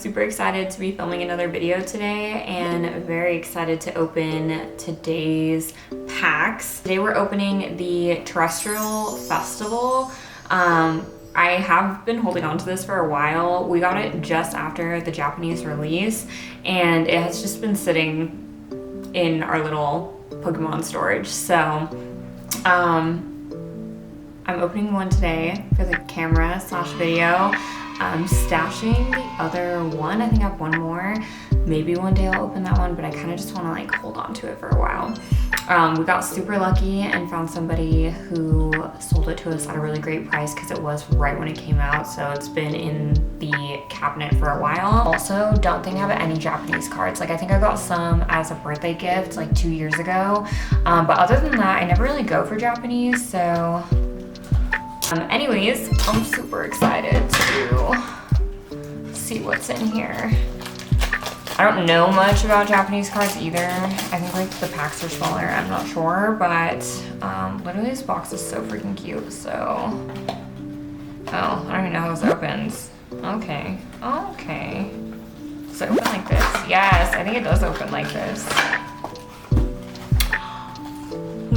super excited to be filming another video today and very excited to open today's packs. Today we're opening the Terastal Festival. I have been holding on to this for a while. We got it just after the Japanese release and it has just been sitting in our little Pokemon storage. So I'm opening one today for the camera / video. I'm stashing the other one. I think I have one more. Maybe one day I'll open that one, but I kind of just want to like hold on to it for a while. We got super lucky and found somebody who sold it to us at a really great price because it was right when it came out. So it's been in the cabinet for a while. Also, don't think I have any Japanese cards. Like I think I got some as a birthday gift like 2 years ago. But other than that, I never really go for Japanese. So anyways, I'm super excited to see what's in here. I don't know much about Japanese cards either. I think like the packs are smaller, I'm not sure, but literally this box is so freaking cute, so. Oh, I don't even know how this opens. Okay, okay. Does it open like this? Yes, I think it does open like this.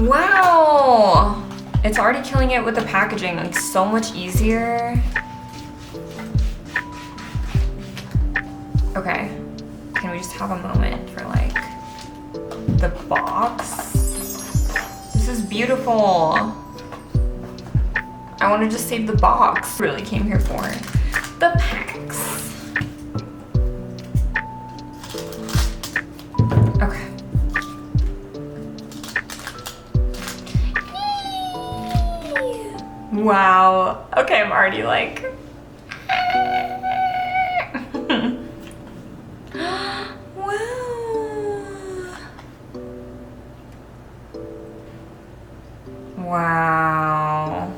Wow! It's already killing it with the packaging, like so much easier. Okay. Can we just have a moment for like the box? This is beautiful. I want to just save the box. Really came here for the packs. Okay. Wow. Okay, I'm already like wow.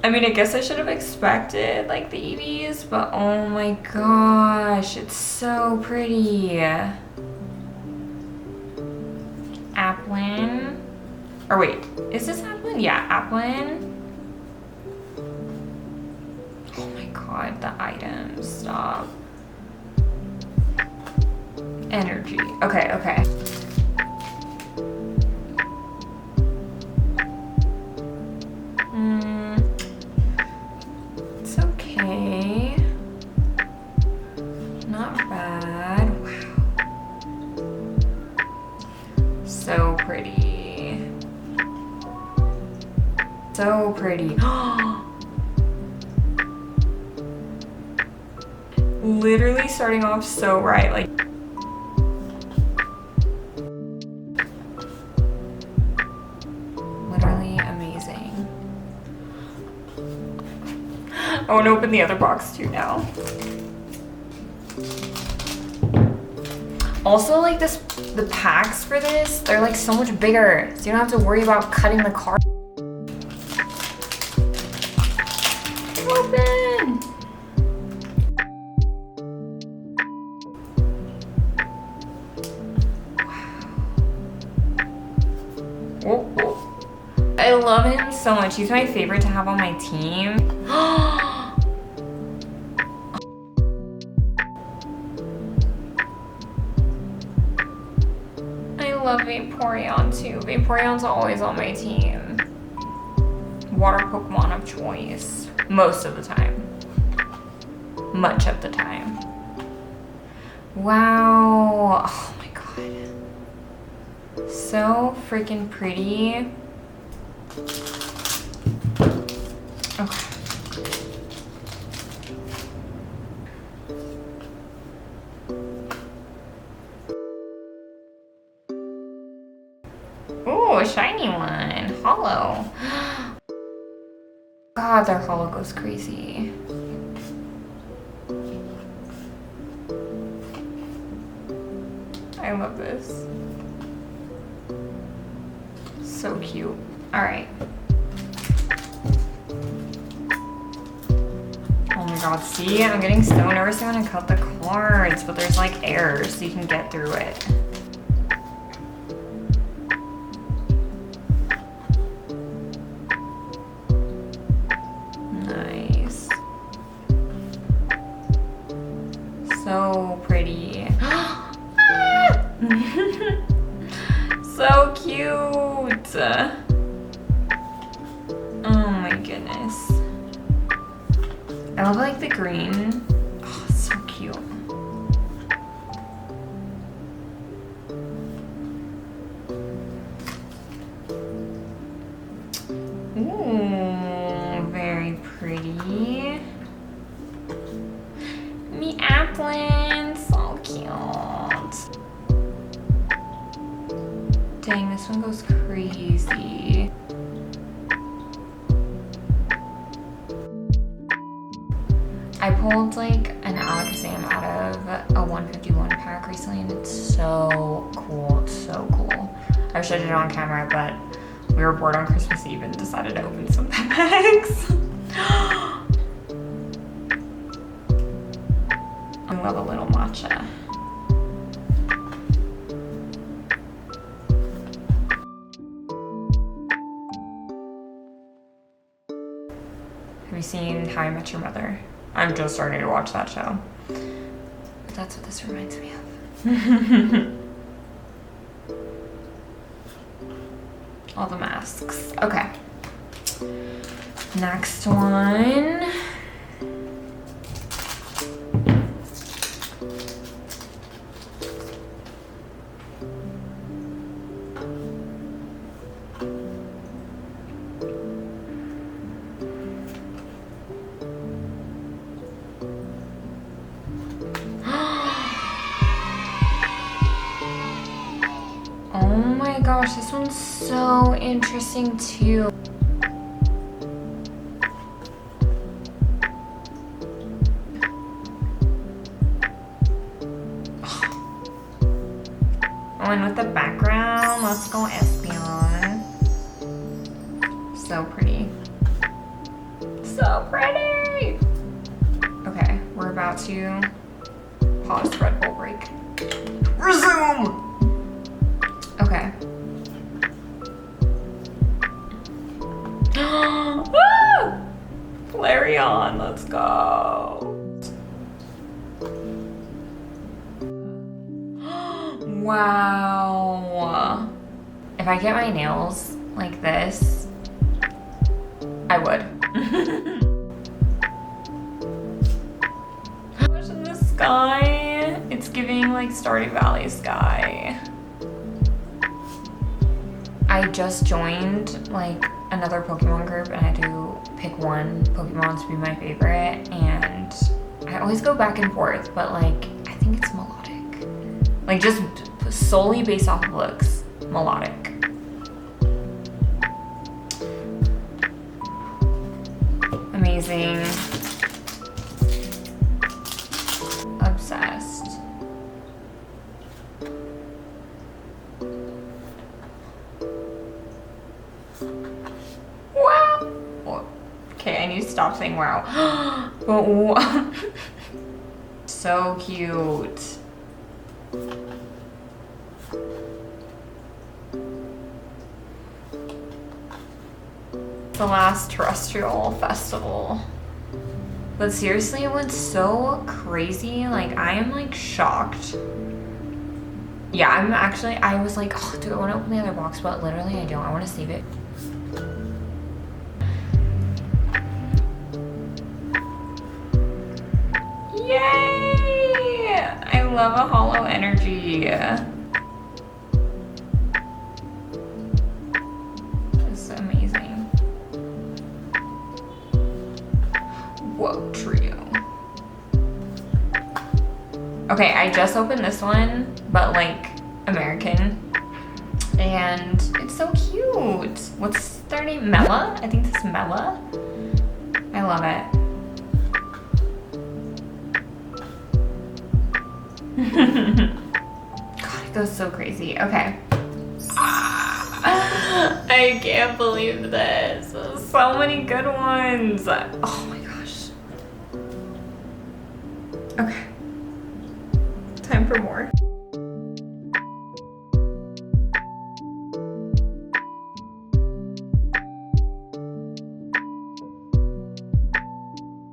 I mean, I guess I should have expected like the EVs, but oh my gosh, it's so pretty. Applin. Or wait, is this Applin? Yeah, Applin. Oh my god, the items, stop. Energy, okay, okay. It's okay. Not bad. Wow. So pretty. So pretty. Literally starting off so right, like. I want to open the other box too now. Also, like the packs for this, they're like so much bigger, so you don't have to worry about cutting the card. Open! Wow. Oh, oh. I love him so much. He's my favorite to have on my team. I love Vaporeon too. Vaporeon's always on my team. Water Pokemon of choice. Most of the time. Much of the time. Wow. Oh my god. So freaking pretty. Okay. Ooh, a shiny one. Hollow. God, their hollow goes crazy. I love this. So cute. All right. Oh my god, see? I'm getting so nervous when I cut the cards, but there's like air so you can get through it. I love like the green. Oh, it's so cute. Ooh, very pretty. Me Applin, so cute. Dang, this one goes crazy. I pulled like an Alakazam out of a 151 pack recently and it's so cool, it's so cool. I wish I did it on camera, but we were bored on Christmas Eve and decided to open some packs. I love a little matcha. Have you seen How I Met Your Mother? I'm just starting to watch that show. But that's what this reminds me of. All the masks. Okay. Next one. Oh my gosh, this one's so interesting too. Oh, and with the background, let's go Espeon. So pretty. So pretty! Okay, we're about to pause Red Bull break. Resume! Okay. Flareon, let's go. Wow. If I get my nails like this, I would. Gosh, in the sky, it's giving like Stardew Valley sky. I just joined like another Pokemon group and I had to pick one Pokemon to be my favorite and I always go back and forth, but like I think it's melodic. Like just solely based off of looks, melodic. Amazing. Obsessed. Wow. Okay, I need to stop saying wow. But so cute. The last terrestrial festival. But seriously, it went so crazy. Like, I am like shocked. Yeah, I was like, oh, do I want to open the other box? But literally I don't. I want to save it. Yay! I love a hollow energy. It's amazing. Whoa, trio. Okay, I just opened this one, but like American. And it's so cute. What's their name? Mela? I think this is Mela. I love it. God, it goes so crazy. Okay. I can't believe this. So many good ones. Oh my gosh. Okay. Time for more.